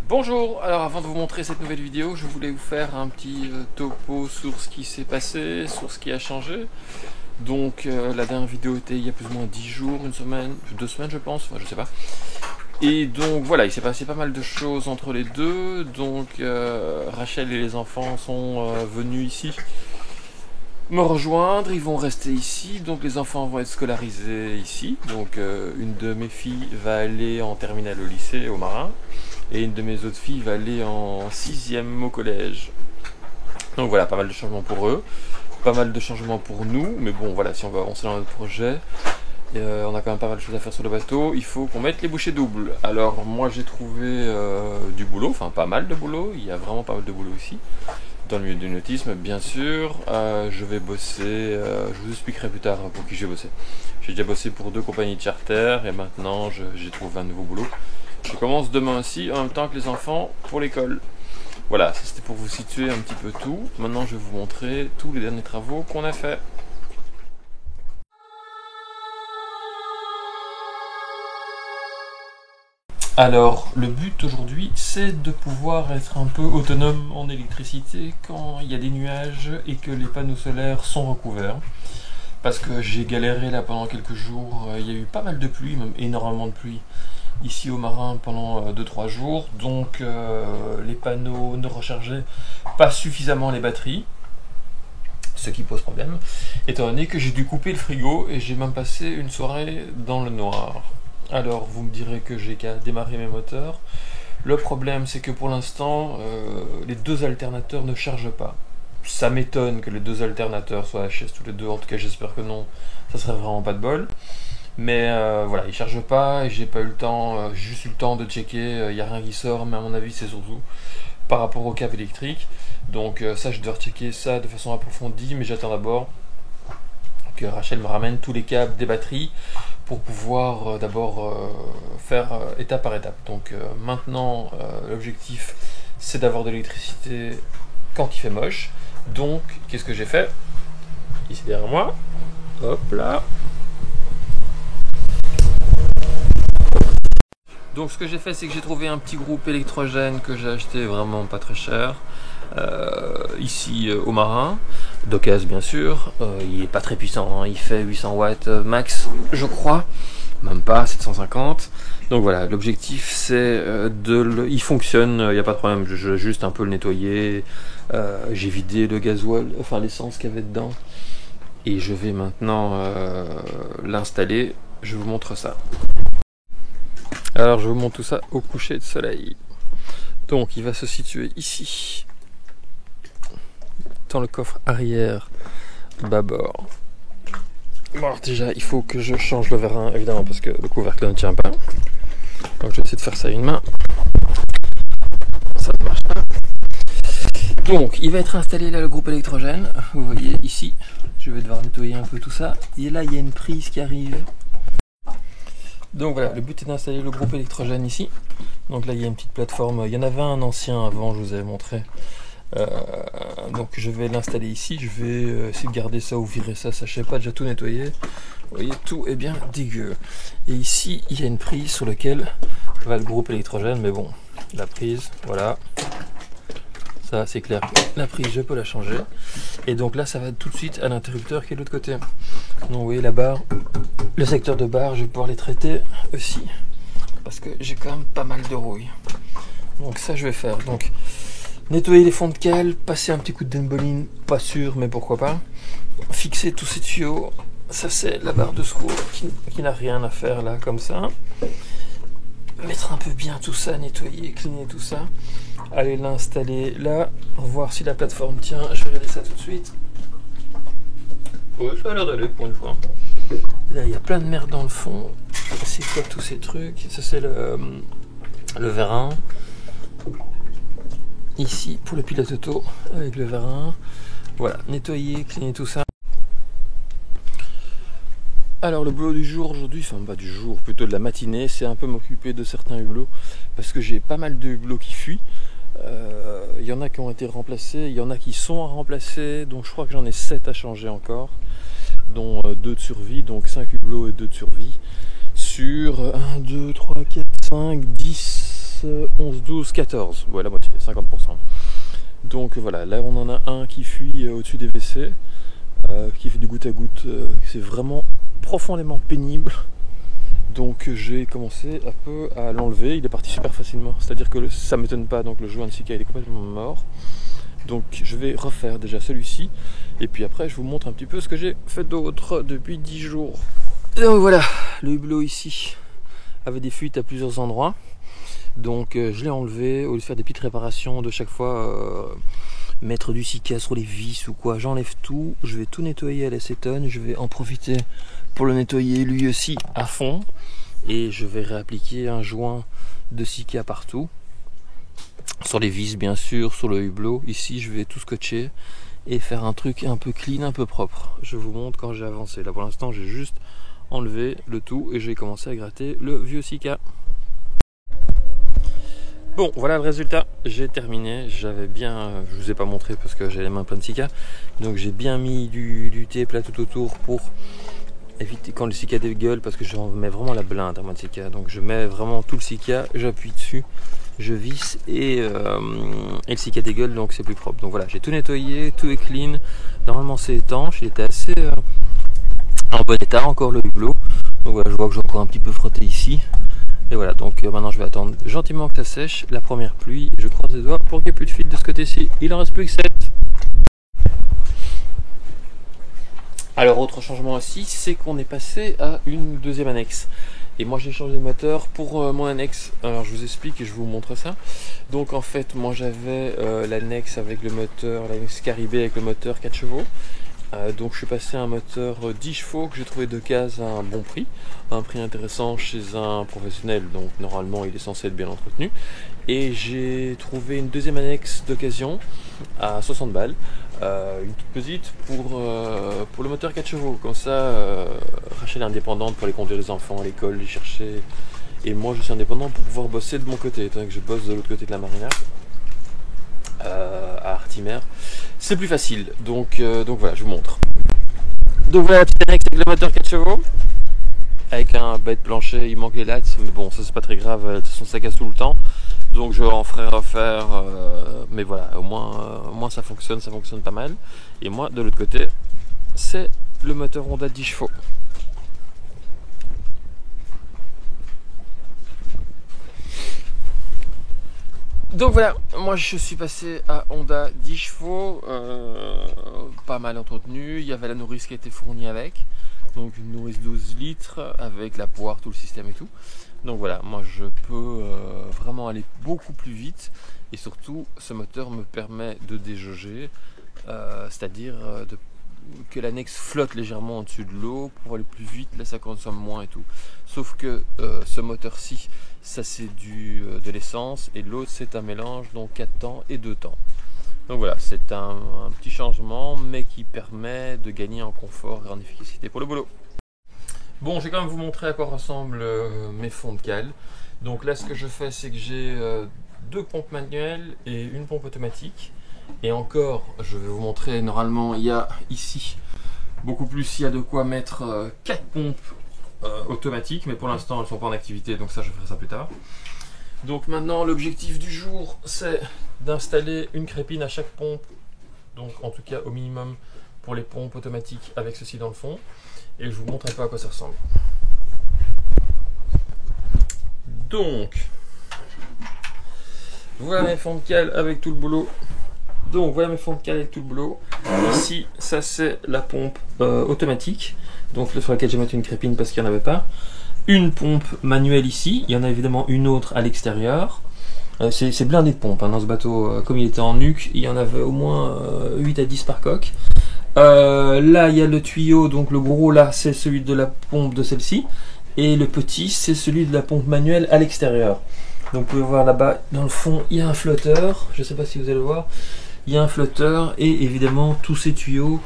Bonjour, alors avant de vous montrer cette nouvelle vidéo, je voulais vous faire un petit topo sur ce qui s'est passé, sur ce qui a changé. Donc la dernière vidéo était il y a plus ou moins 10 jours, une semaine, 2 semaines je pense, enfin je sais pas. Et donc voilà, il s'est passé pas mal de choses entre les deux. Donc Rachel et les enfants sont venus ici me rejoindre, ils vont rester ici, donc les enfants vont être scolarisés ici. Donc une de mes filles va aller en terminale au lycée, au Marin, et une de mes autres filles va aller en 6e au collège. Donc voilà, pas mal de changements pour eux, pas mal de changements pour nous, mais bon voilà, si on va avancer dans notre projet, on a quand même pas mal de choses à faire sur le bateau, il faut qu'on mette les bouchées doubles. Alors moi j'ai trouvé du boulot, enfin pas mal de boulot, il y a vraiment pas mal de boulot ici. Dans le milieu du nautisme, bien sûr, je vais bosser, je vous expliquerai plus tard pour qui je vais bosser. J'ai déjà bossé pour 2 compagnies de charter et maintenant j'ai trouvé un nouveau boulot. Je commence demain aussi, en même temps que les enfants, pour l'école. Voilà, ça c'était pour vous situer un petit peu tout. Maintenant je vais vous montrer tous les derniers travaux qu'on a fait. Alors, le but aujourd'hui, c'est de pouvoir être un peu autonome en électricité quand il y a des nuages et que les panneaux solaires sont recouverts. Parce que j'ai galéré là pendant quelques jours, il y a eu pas mal de pluie, même énormément de pluie, ici au Marin pendant 2-3 jours. Donc les panneaux ne rechargeaient pas suffisamment les batteries, ce qui pose problème, étant donné que j'ai dû couper le frigo et j'ai même passé une soirée dans le noir. Alors vous me direz que j'ai qu'à démarrer mes moteurs. Le problème c'est que pour l'instant les 2 alternateurs ne chargent pas. Ça m'étonne que les 2 alternateurs soient HS tous les deux, en tout cas j'espère que non, ça serait vraiment pas de bol. Mais voilà, ils chargent pas et j'ai pas eu le temps, j'ai juste eu le temps de checker, il n'y a rien qui sort, mais à mon avis c'est surtout par rapport au câble électrique. Donc ça je dois rechecker ça de façon approfondie, mais j'attends d'abord que Rachel me ramène tous les câbles des batteries pour pouvoir d'abord faire étape par étape. Donc maintenant l'objectif c'est d'avoir de l'électricité quand il fait moche. Donc qu'est-ce que j'ai fait ici derrière moi? Hop là. Donc ce que j'ai fait c'est que j'ai trouvé un petit groupe électrogène que j'ai acheté vraiment pas très cher. Ici au Marin, d'occasion bien sûr, il est pas très puissant, hein. Il fait 800 watts max je crois, même pas 750. Donc voilà, l'objectif c'est il fonctionne, il n'y a pas de problème, je vais juste un peu le nettoyer, j'ai vidé le gasoil, enfin l'essence qu'il y avait dedans, et je vais maintenant l'installer, je vous montre ça. Alors je vous montre tout ça au coucher de soleil. Donc il va se situer ici, dans le coffre arrière bâbord. Bon alors déjà il faut que je change le vérin évidemment parce que le couvercle ne tient pas. Donc je vais essayer de faire ça à une main. Ça ne marche pas. Donc il va être installé là le groupe électrogène. Vous voyez ici, je vais devoir nettoyer un peu tout ça. Et là il y a une prise qui arrive. Donc voilà, le but est d'installer le groupe électrogène ici. Donc là il y a une petite plateforme, il y en avait un ancien avant, je vous avais montré. Donc je vais l'installer ici, je vais essayer de garder ça ou virer ça, ça je sais pas, déjà tout nettoyé. Vous voyez, tout est bien dégueu. Et ici il y a une prise sur laquelle va le groupe électrogène, mais bon, la prise, voilà. Ça c'est clair, la prise je peux la changer. Et donc là ça va tout de suite à l'interrupteur qui est de l'autre côté. Donc vous voyez la barre, le secteur de barre, je vais pouvoir les traiter aussi. Parce que j'ai quand même pas mal de rouille. Donc ça je vais faire. Donc nettoyer les fonds de cale, passer un petit coup de Denboline, pas sûr mais pourquoi pas. Fixer tous ces tuyaux, ça c'est la barre de secours qui n'a rien à faire là comme ça. Mettre un peu bien tout ça, nettoyer, cleaner tout ça. Aller l'installer là, voir si la plateforme tient, je vais regarder ça tout de suite. Ouais, ça a l'air d'aller pour une fois. Là il y a plein de merde dans le fond. C'est quoi tous ces trucs? Ça c'est le vérin. Ici pour le pilote auto avec le vérin. Voilà, nettoyer, cleaner tout ça. Alors le boulot du jour aujourd'hui, enfin pas du jour, plutôt de la matinée, c'est un peu m'occuper de certains hublots parce que j'ai pas mal de hublots qui fuient. Il y en a qui ont été remplacés, il y en a qui sont à remplacer, donc je crois que j'en ai 7 à changer encore, dont 2 de survie, donc 5 hublots et 2 de survie, sur 1, 2, 3, 4, 5, 10, 10, 11, 12, 14. Ouais, la moitié, 50%. Donc voilà, là on en a un qui fuit au-dessus des WC, qui fait du goutte à goutte. C'est vraiment profondément pénible. Donc j'ai commencé un peu à l'enlever. Il est parti super facilement. C'est-à-dire que ça ne m'étonne pas, donc le joint de Sika il est complètement mort. Donc je vais refaire déjà celui-ci. Et puis après je vous montre un petit peu ce que j'ai fait d'autre depuis 10 jours. Donc voilà, le hublot ici avait des fuites à plusieurs endroits. Donc je l'ai enlevé. Au lieu de faire des petites réparations de chaque fois, mettre du Sika sur les vis ou quoi, j'enlève tout. Je vais tout nettoyer à l'acétone. Je vais en profiter pour le nettoyer lui aussi à fond. Et je vais réappliquer un joint de Sika partout. Sur les vis bien sûr, sur le hublot. Ici je vais tout scotcher et faire un truc un peu clean, un peu propre. Je vous montre quand j'ai avancé. Là pour l'instant j'ai juste enlevé le tout et j'ai commencé à gratter le vieux Sika. Bon, voilà le résultat, j'ai terminé, j'avais bien, je vous ai pas montré parce que j'ai les mains pleines de Sika, donc j'ai bien mis du tape là tout autour pour éviter quand le Sika dégueule, parce que j'en mets vraiment la blinde à moi de Sika, donc je mets vraiment tout le Sika, j'appuie dessus, je visse et le Sika dégueule, donc c'est plus propre. Donc voilà, j'ai tout nettoyé, tout est clean, normalement c'est étanche, il était assez en bon état, encore le hublot, donc voilà, je vois que j'ai encore un petit peu frotté ici. Et voilà, donc maintenant je vais attendre gentiment que ça sèche, la première pluie, je croise les doigts pour qu'il n'y ait plus de fuite de ce côté-ci. Il en reste plus que 7. Alors autre changement aussi, c'est qu'on est passé à une deuxième annexe. Et moi j'ai changé de moteur pour mon annexe. Alors je vous explique et je vous montre ça. Donc en fait moi j'avais l'annexe avec le moteur, l'annexe Caribé avec le moteur 4 chevaux. Donc je suis passé à un moteur 10 chevaux que j'ai trouvé de case à un bon prix, un prix intéressant chez un professionnel, donc normalement il est censé être bien entretenu. Et j'ai trouvé une deuxième annexe d'occasion à 60 balles, une toute petite pour le moteur 4 chevaux, comme ça Rachel est indépendante pour aller conduire les enfants à l'école, les chercher, et moi je suis indépendant pour pouvoir bosser de mon côté, étant donné que je bosse de l'autre côté de la marina. À Artimer, c'est plus facile, donc voilà, je vous montre. Donc voilà la petite annexe avec le moteur 4 chevaux, avec un bête plancher, il manque les lattes, mais bon ça c'est pas très grave, de toute façon ça casse tout le temps, donc je en ferai refaire, mais voilà, au moins ça fonctionne pas mal. Et moi de l'autre côté, c'est le moteur Honda 10 chevaux. Donc voilà, moi je suis passé à Honda 10 chevaux, pas mal entretenu, il y avait la nourrice qui a été fournie avec, donc une nourrice 12 litres avec la poire, tout le système et tout. Donc voilà, moi je peux vraiment aller beaucoup plus vite, et surtout ce moteur me permet de déjauger, c'est-à-dire que l'annexe flotte légèrement au-dessus de l'eau pour aller plus vite, là ça consomme moins et tout. Sauf que ce moteur-ci, ça c'est de l'essence, et l'autre c'est un mélange, donc 4 temps et 2 temps. Donc voilà, c'est un petit changement, mais qui permet de gagner en confort et en efficacité pour le boulot. Bon, je vais quand même vous montrer à quoi ressemblent mes fonds de cale. Donc là ce que je fais, c'est que j'ai 2 pompes manuelles et une pompe automatique. Et encore, je vais vous montrer, normalement il y a ici beaucoup plus, il y a de quoi mettre 4 pompes automatiques, mais pour l'instant elles ne sont pas en activité, donc ça je ferai ça plus tard. Donc maintenant l'objectif du jour, c'est d'installer une crépine à chaque pompe, donc en tout cas au minimum pour les pompes automatiques avec ceci dans le fond, et je vous montre un peu à quoi ça ressemble. Donc voilà mes fonds de cale avec tout le boulot. Donc voilà mes fonds de cale avec tout le boulot. Ici, ça c'est la pompe automatique, donc sur laquelle j'ai mis une crépine parce qu'il n'y en avait pas. Une pompe manuelle ici, il y en a évidemment une autre à l'extérieur. C'est blindé de pompes hein, dans ce bateau, comme il était en nuque, il y en avait au moins 8 à 10 par coque. Là il y a le tuyau, donc le gros là c'est celui de la pompe de celle-ci, et le petit c'est celui de la pompe manuelle à l'extérieur. Donc vous pouvez voir là-bas dans le fond il y a un flotteur, je ne sais pas si vous allez le voir. Il y a un flotteur et évidemment tous ces tuyaux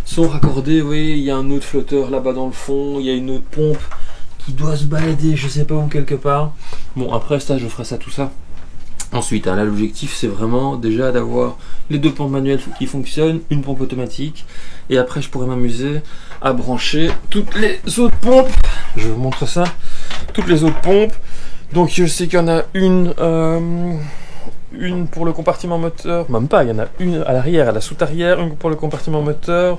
sont raccordés. Vous voyez, il y a un autre flotteur là-bas dans le fond, il y a une autre pompe qui doit se balader, je sais pas où quelque part. Bon, après ça, je ferai ça tout ça ensuite. Hein, là, l'objectif c'est vraiment déjà d'avoir les 2 pompes manuelles qui fonctionnent, une pompe automatique, et après je pourrais m'amuser à brancher toutes les autres pompes. Je vous montre ça, toutes les autres pompes Donc je sais qu'il y en a une pour le compartiment moteur, même pas, il y en a une à l'arrière, à la soute arrière, une pour le compartiment moteur,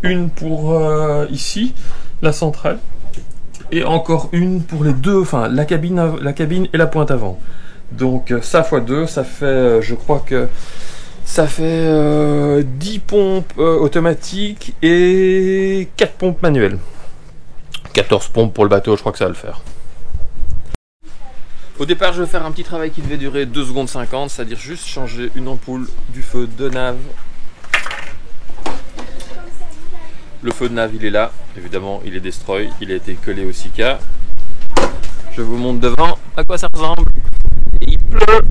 une pour ici, la centrale, et encore une pour les deux, enfin la cabine et la pointe avant. Donc ça x2, ça fait, je crois que ça fait 10 pompes automatiques et 4 pompes manuelles. 14 pompes pour le bateau, je crois que ça va le faire. Au départ, je vais faire un petit travail qui devait durer 2 secondes 50, c'est-à-dire juste changer une ampoule du feu de nav. Le feu de nav, il est là. Évidemment, il est destroy, il a été collé au Sika. Je vous montre devant à quoi ça ressemble. Et il pleut.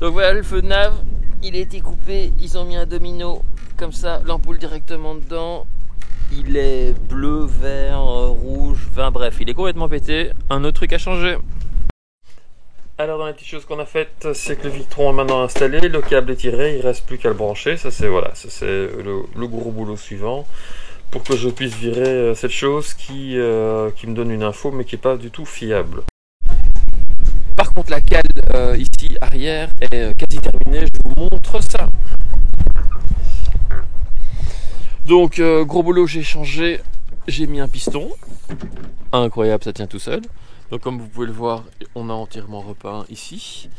Donc voilà, le feu de nav, il a été coupé. Ils ont mis un domino. Comme ça, l'ampoule directement dedans, il est bleu, vert, rouge, enfin bref, il est complètement pété. Un autre truc à changer. Alors dans les petites choses qu'on a faites, c'est que le Victron est maintenant installé, le câble est tiré, il ne reste plus qu'à le brancher. Ça c'est voilà, le gros boulot suivant pour que je puisse virer cette chose qui me donne une info mais qui n'est pas du tout fiable. Par contre la cale ici arrière est quasi terminée, je vous montre ça. Donc gros boulot, j'ai changé, j'ai mis un piston, incroyable, ça tient tout seul. Donc comme vous pouvez le voir, on a entièrement repeint ici.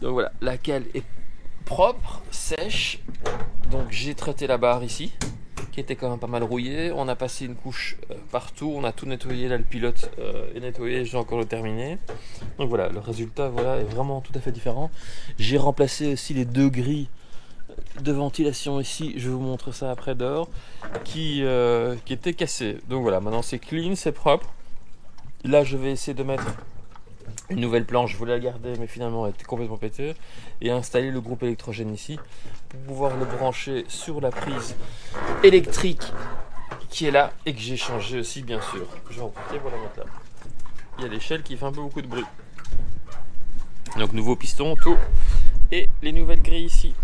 Donc voilà, la cale est propre, sèche. Donc j'ai traité la barre ici, qui était quand même pas mal rouillée. On a passé une couche partout, on a tout nettoyé, là le pilote est nettoyé, j'ai encore le terminé. Donc voilà, le résultat voilà, est vraiment tout à fait différent. J'ai remplacé aussi les deux grilles de ventilation ici, je vous montre ça après dehors, qui était cassé. Donc voilà, maintenant c'est clean, c'est propre. Là je vais essayer de mettre une nouvelle planche, je voulais la garder mais finalement elle était complètement pétée, et installer le groupe électrogène ici pour pouvoir le brancher sur la prise électrique qui est là et que j'ai changé aussi bien sûr. Je vais en profiter pour la mettre là. Il y a l'échelle qui fait un peu beaucoup de bruit. Donc nouveau piston, tout, et les nouvelles grilles ici.